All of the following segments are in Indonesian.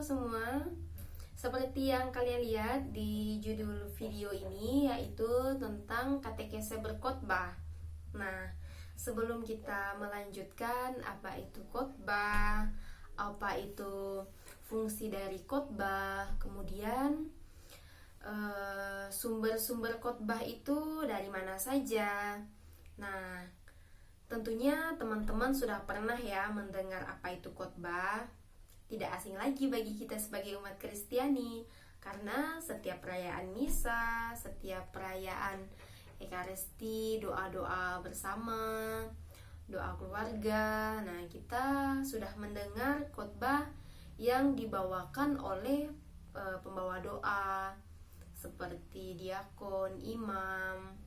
semua, seperti yang kalian lihat di judul video ini, yaitu tentang katekese berkhotbah. Nah, sebelum kita melanjutkan apa itu khotbah, apa itu fungsi dari khotbah, kemudian sumber-sumber khotbah itu dari mana saja. Nah, tentunya teman-teman sudah pernah ya mendengar apa itu khotbah. Tidak asing lagi bagi kita sebagai umat Kristiani, karena setiap perayaan misa, setiap perayaan Ekaristi, doa-doa bersama, doa keluarga, nah kita sudah mendengar khotbah yang dibawakan oleh pembawa doa seperti diakon, imam,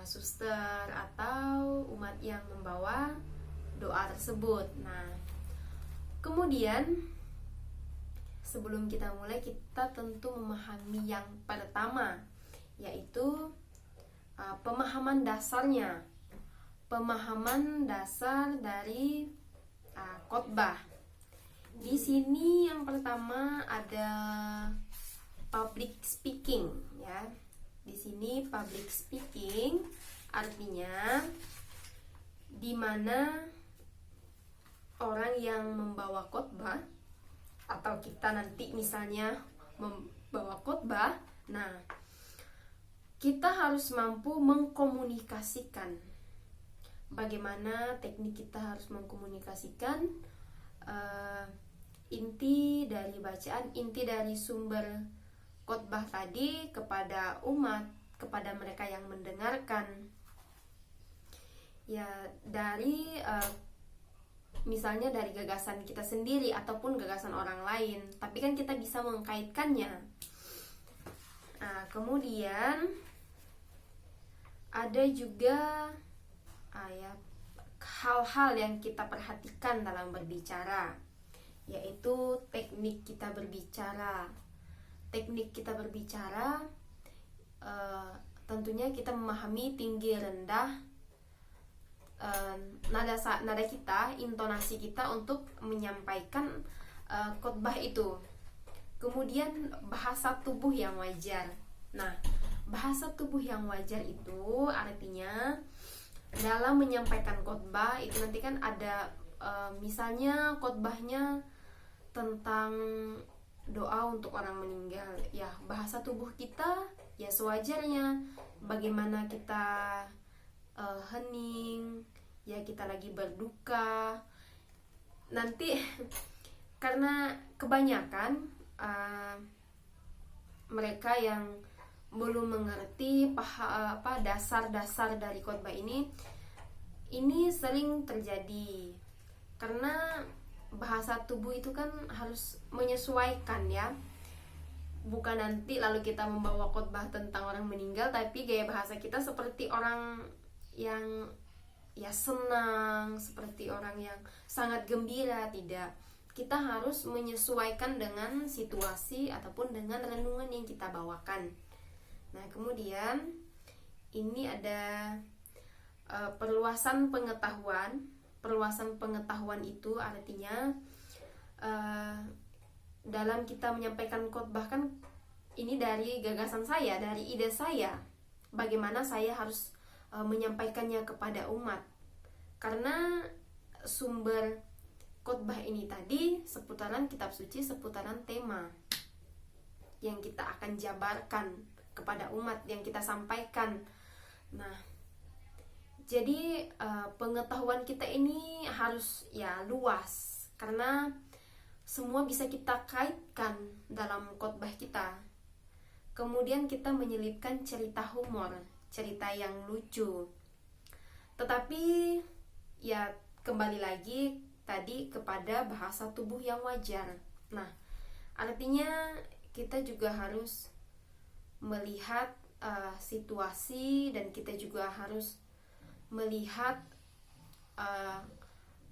suster, atau umat yang membawa doa tersebut. Nah, kemudian sebelum kita mulai, kita tentu memahami yang pertama, yaitu pemahaman dasarnya, pemahaman dasar dari khotbah. Di sini yang pertama ada public speaking, ya. Di sini public speaking artinya di mana orang yang membawa khotbah atau kita nanti misalnya membawa khotbah, nah kita harus mampu mengkomunikasikan. Bagaimana teknik kita harus mengkomunikasikan inti dari bacaan, inti dari sumber khotbah tadi kepada umat, kepada mereka yang mendengarkan. Ya, dari misalnya dari gagasan kita sendiri ataupun gagasan orang lain, tapi kan kita bisa mengkaitkannya. Nah, kemudian ada juga hal-hal yang kita perhatikan dalam berbicara, yaitu teknik kita berbicara. Teknik kita berbicara tentunya kita memahami tinggi rendah nada kita, intonasi kita untuk menyampaikan khotbah itu. Kemudian bahasa tubuh yang wajar. Nah, bahasa tubuh yang wajar itu artinya dalam menyampaikan khotbah itu nanti kan ada misalnya khotbahnya tentang doa untuk orang meninggal. Ya, bahasa tubuh kita ya sewajarnya, bagaimana kita hening, ya kita lagi berduka. Nanti karena kebanyakan mereka yang belum mengerti dasar-dasar dari khotbah ini sering terjadi karena bahasa tubuh itu kan harus menyesuaikan, ya. Bukan nanti lalu kita membawa khotbah tentang orang meninggal tapi gaya bahasa kita seperti orang yang ya senang, seperti orang yang sangat gembira. Tidak, kita harus menyesuaikan dengan situasi ataupun dengan renungan yang kita bawakan. Nah, kemudian ini ada perluasan pengetahuan. Perluasan pengetahuan itu artinya dalam kita menyampaikan khotbah kan ini dari gagasan saya, dari ide saya, bagaimana saya harus menyampaikannya kepada umat. Karena sumber khotbah ini tadi seputaran kitab suci, seputaran tema yang kita akan jabarkan kepada umat, yang kita sampaikan. Nah, jadi pengetahuan kita ini harus ya luas, karena semua bisa kita kaitkan dalam khotbah kita. Kemudian kita menyelipkan cerita humor, cerita yang lucu. Tetapi ya kembali lagi tadi kepada bahasa tubuh yang wajar. Nah, artinya kita juga harus melihat situasi, dan kita juga harus melihat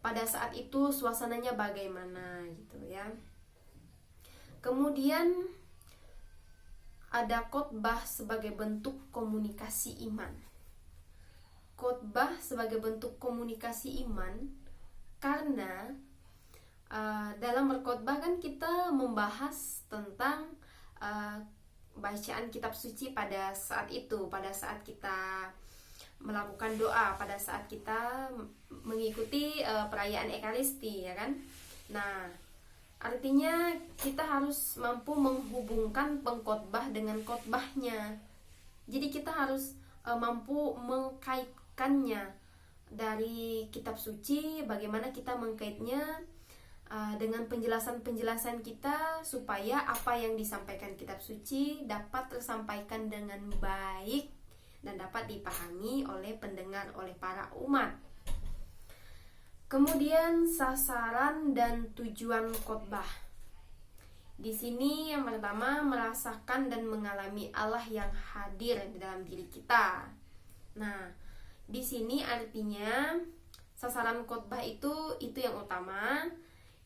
pada saat itu suasananya bagaimana gitu, ya. Kemudian ada khotbah sebagai bentuk komunikasi iman. Khotbah sebagai bentuk komunikasi iman karena dalam berkhotbah kan kita membahas tentang bacaan kitab suci pada saat itu, pada saat kita melakukan doa, pada saat kita mengikuti perayaan Ekaristi, ya kan? Nah, artinya kita harus mampu menghubungkan pengkhotbah dengan khotbahnya. Jadi kita harus mampu mengkaitkannya dari kitab suci, bagaimana kita mengkaitnya dengan penjelasan-penjelasan kita, supaya apa yang disampaikan kitab suci dapat tersampaikan dengan baik dan dapat dipahami oleh pendengar, oleh para umat. Kemudian sasaran dan tujuan khotbah. Di sini yang pertama, merasakan dan mengalami Allah yang hadir di dalam diri kita. Nah, di sini artinya sasaran khotbah itu yang utama.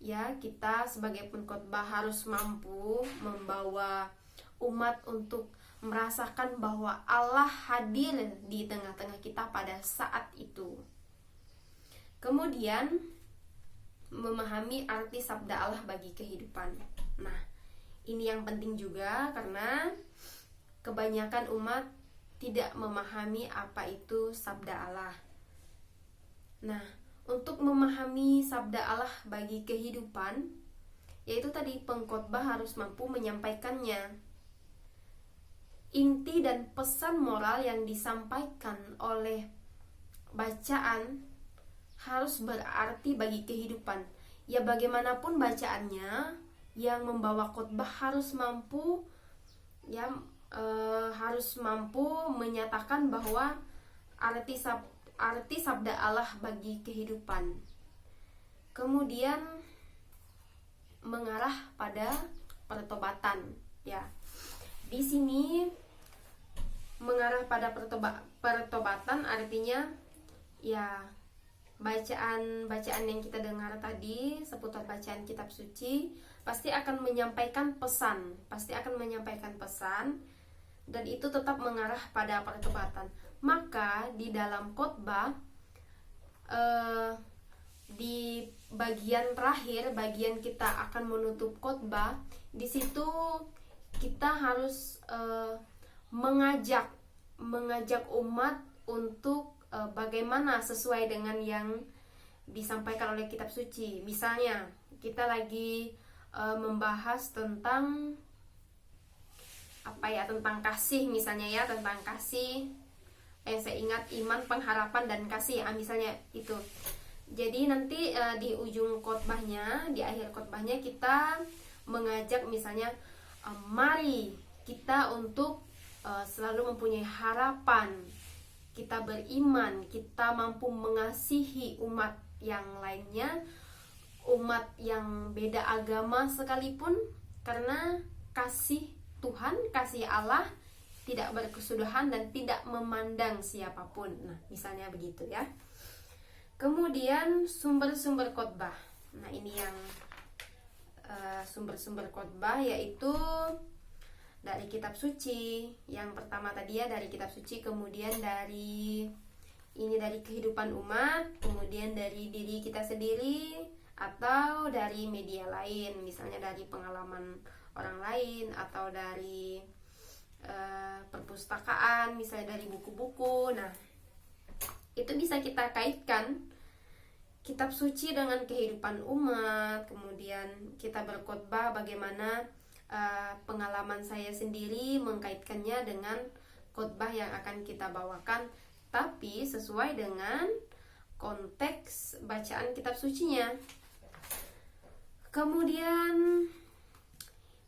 Ya, kita sebagai pengkhotbah harus mampu membawa umat untuk merasakan bahwa Allah hadir di tengah-tengah kita pada saat itu. Kemudian memahami arti sabda Allah bagi kehidupan. Nah, ini yang penting juga karena kebanyakan umat tidak memahami apa itu sabda Allah. Nah, untuk memahami sabda Allah bagi kehidupan, yaitu tadi pengkhotbah harus mampu menyampaikannya. Inti dan pesan moral yang disampaikan oleh bacaan harus berarti bagi kehidupan. Ya, bagaimanapun bacaannya, yang membawa khotbah harus mampu menyatakan bahwa arti sabda Allah bagi kehidupan. Kemudian mengarah pada pertobatan, ya. Di sini mengarah pada pertobatan artinya ya bacaan yang kita dengar tadi seputar bacaan kitab suci pasti akan menyampaikan pesan, dan itu tetap mengarah pada pertobatan. Maka di dalam khotbah di bagian terakhir, bagian kita akan menutup khotbah, di situ kita harus mengajak umat untuk bagaimana sesuai dengan yang disampaikan oleh kitab suci. Misalnya kita lagi membahas tentang tentang kasih, misalnya ya, tentang kasih. Saya ingat iman, pengharapan, dan kasih, misalnya itu. Jadi nanti di ujung khotbahnya, di akhir khotbahnya kita mengajak misalnya mari kita untuk selalu mempunyai harapan, kita beriman, kita mampu mengasihi umat yang lainnya, umat yang beda agama sekalipun, karena kasih Tuhan, kasih Allah tidak berkesudahan dan tidak memandang siapapun. Nah, misalnya begitu ya. Kemudian sumber-sumber khotbah. Nah, ini yang sumber-sumber khotbah yaitu dari kitab suci. Yang pertama tadi ya dari kitab suci, kemudian dari kehidupan umat, kemudian dari diri kita sendiri, atau dari media lain, misalnya dari pengalaman orang lain, atau dari perpustakaan, misalnya dari buku-buku. Nah, itu bisa kita kaitkan kitab suci dengan kehidupan umat. Kemudian kita berkhotbah bagaimana pengalaman saya sendiri, mengkaitkannya dengan khotbah yang akan kita bawakan, tapi sesuai dengan konteks bacaan kitab sucinya. Kemudian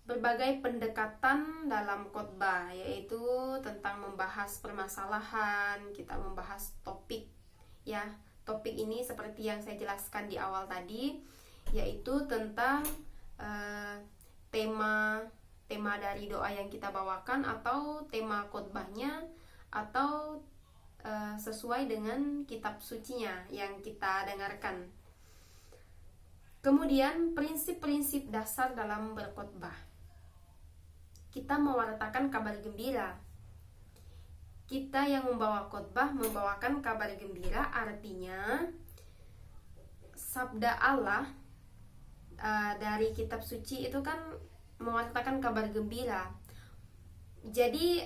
berbagai pendekatan dalam khotbah, yaitu tentang membahas permasalahan, kita membahas topik ya. Topik ini seperti yang saya jelaskan di awal tadi, yaitu tentang tema dari doa yang kita bawakan, atau tema khotbahnya, atau sesuai dengan kitab sucinya yang kita dengarkan. Kemudian prinsip-prinsip dasar dalam berkhotbah. Kita mewartakan kabar gembira. Kita yang membawa khotbah membawakan kabar gembira, artinya sabda Allah dari kitab suci itu kan mewartakan kabar gembira. Jadi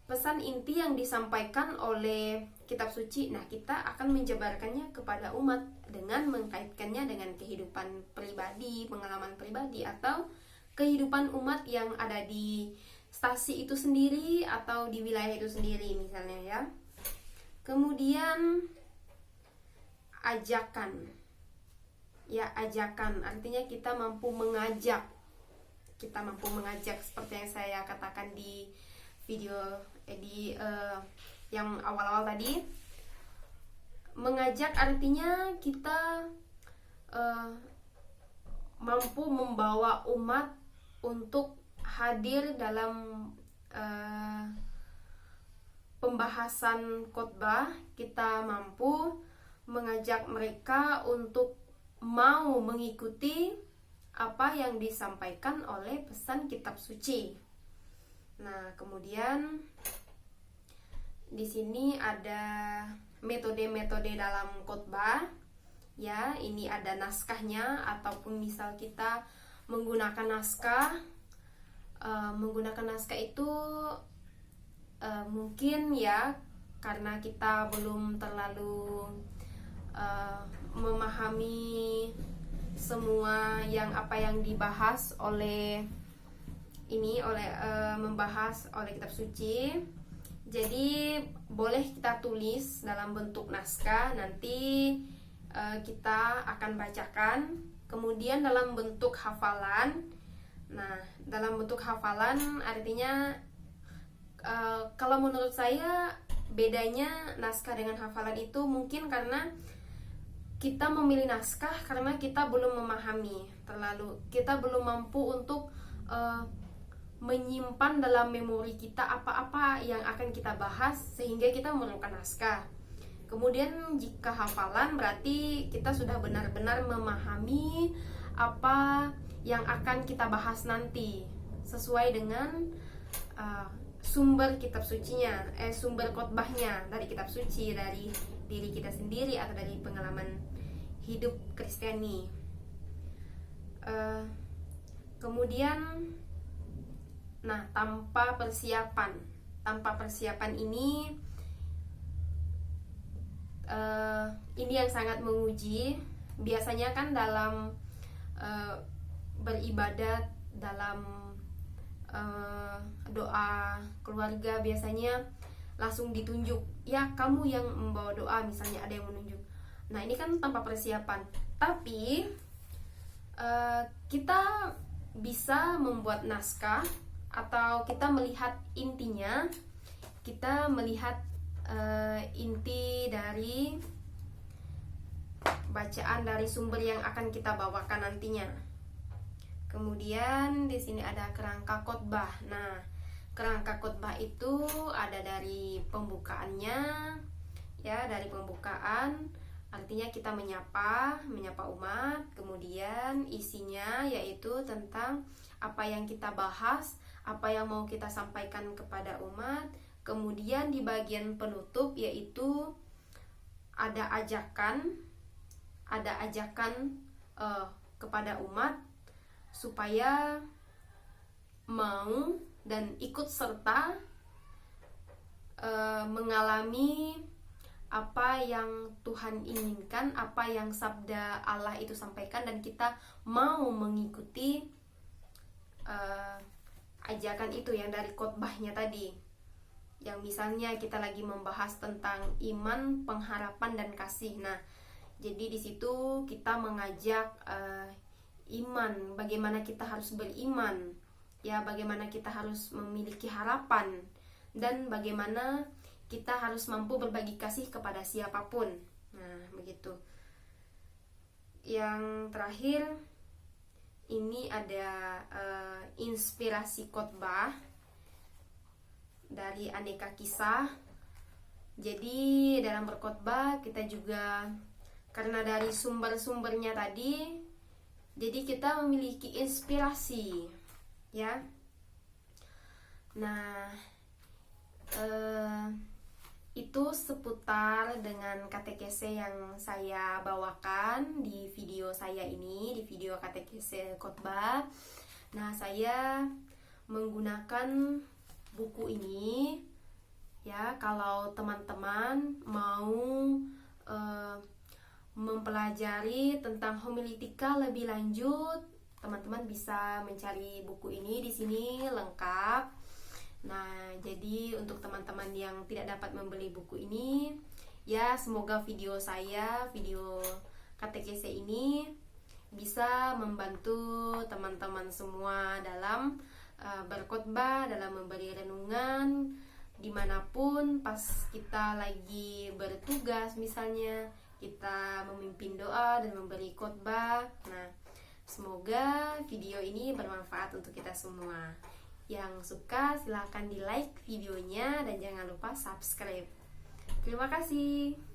pesan inti yang disampaikan oleh kitab suci, nah kita akan menjabarkannya kepada umat dengan mengkaitkannya dengan kehidupan pribadi, pengalaman pribadi, atau kehidupan umat yang ada di stasi itu sendiri atau di wilayah itu sendiri misalnya ya. Kemudian ajakan. Ya, ajakan artinya kita mampu mengajak. Kita mampu mengajak seperti yang saya katakan di video yang awal-awal tadi. Mengajak artinya kita mampu membawa umat untuk hadir dalam pembahasan khotbah. Kita mampu mengajak mereka untuk mau mengikuti apa yang disampaikan oleh pesan kitab suci. Nah, kemudian di sini ada metode-metode dalam khotbah. Ya, ini ada naskahnya, ataupun misal kita menggunakan naskah. Menggunakan naskah itu mungkin ya karena kita belum terlalu memahami semua apa yang dibahas oleh membahas oleh kitab suci. Jadi boleh kita tulis dalam bentuk naskah, nanti kita akan bacakan. Kemudian dalam bentuk hafalan. Nah, dalam bentuk hafalan artinya kalau menurut saya bedanya naskah dengan hafalan itu mungkin karena kita memilih naskah karena kita belum memahami terlalu, kita belum mampu untuk menyimpan dalam memori kita apa-apa yang akan kita bahas sehingga kita memerlukan naskah. Kemudian jika hafalan berarti kita sudah benar-benar memahami apa yang akan kita bahas nanti sesuai dengan sumber kitab sucinya, sumber khotbahnya dari kitab suci, dari diri kita sendiri atau dari pengalaman hidup Kristiani. Kemudian, nah tanpa persiapan ini yang sangat menguji. Biasanya kan dalam beribadat, dalam doa keluarga biasanya langsung ditunjuk, ya kamu yang membawa doa, misalnya ada yang menunjuk. Nah, ini kan tanpa persiapan. Tapi kita bisa membuat naskah, atau kita melihat intinya, kita melihat inti dari bacaan dari sumber yang akan kita bawakan nantinya. Kemudian di sini ada kerangka khotbah. Nah, kerangka khotbah itu ada dari pembukaannya, ya, dari pembukaan artinya kita menyapa umat. Kemudian isinya yaitu tentang apa yang kita bahas, apa yang mau kita sampaikan kepada umat. Kemudian di bagian penutup yaitu ada ajakan kepada umat supaya mau dan ikut serta mengalami apa yang Tuhan inginkan, apa yang sabda Allah itu sampaikan, dan kita mau mengikuti ajakan itu yang dari khotbahnya tadi. Yang misalnya kita lagi membahas tentang iman, pengharapan, dan kasih. Nah, jadi di situ kita mengajak iman, bagaimana kita harus beriman, ya, bagaimana kita harus memiliki harapan, dan bagaimana kita harus mampu berbagi kasih kepada siapapun. Nah, begitu. Yang terakhir, ini ada inspirasi khotbah dari Aneka Kisah. Jadi dalam berkhotbah kita juga, karena dari sumber-sumbernya tadi, jadi kita memiliki inspirasi, ya. Nah, itu seputar dengan katekese yang saya bawakan di video saya ini, di video katekese khotbah. Nah, saya menggunakan buku ini ya. Kalau teman-teman mau mempelajari tentang homiletika lebih lanjut, teman-teman bisa mencari buku ini di sini lengkap. Nah, jadi untuk teman-teman yang tidak dapat membeli buku ini, ya semoga video saya, video katekese ini bisa membantu teman-teman semua dalam berkhotbah, dalam memberi renungan dimanapun pas kita lagi bertugas, misalnya kita memimpin doa dan memberi khotbah. Nah, semoga video ini bermanfaat untuk kita semua. Yang suka silahkan di like videonya dan jangan lupa subscribe. Terima kasih.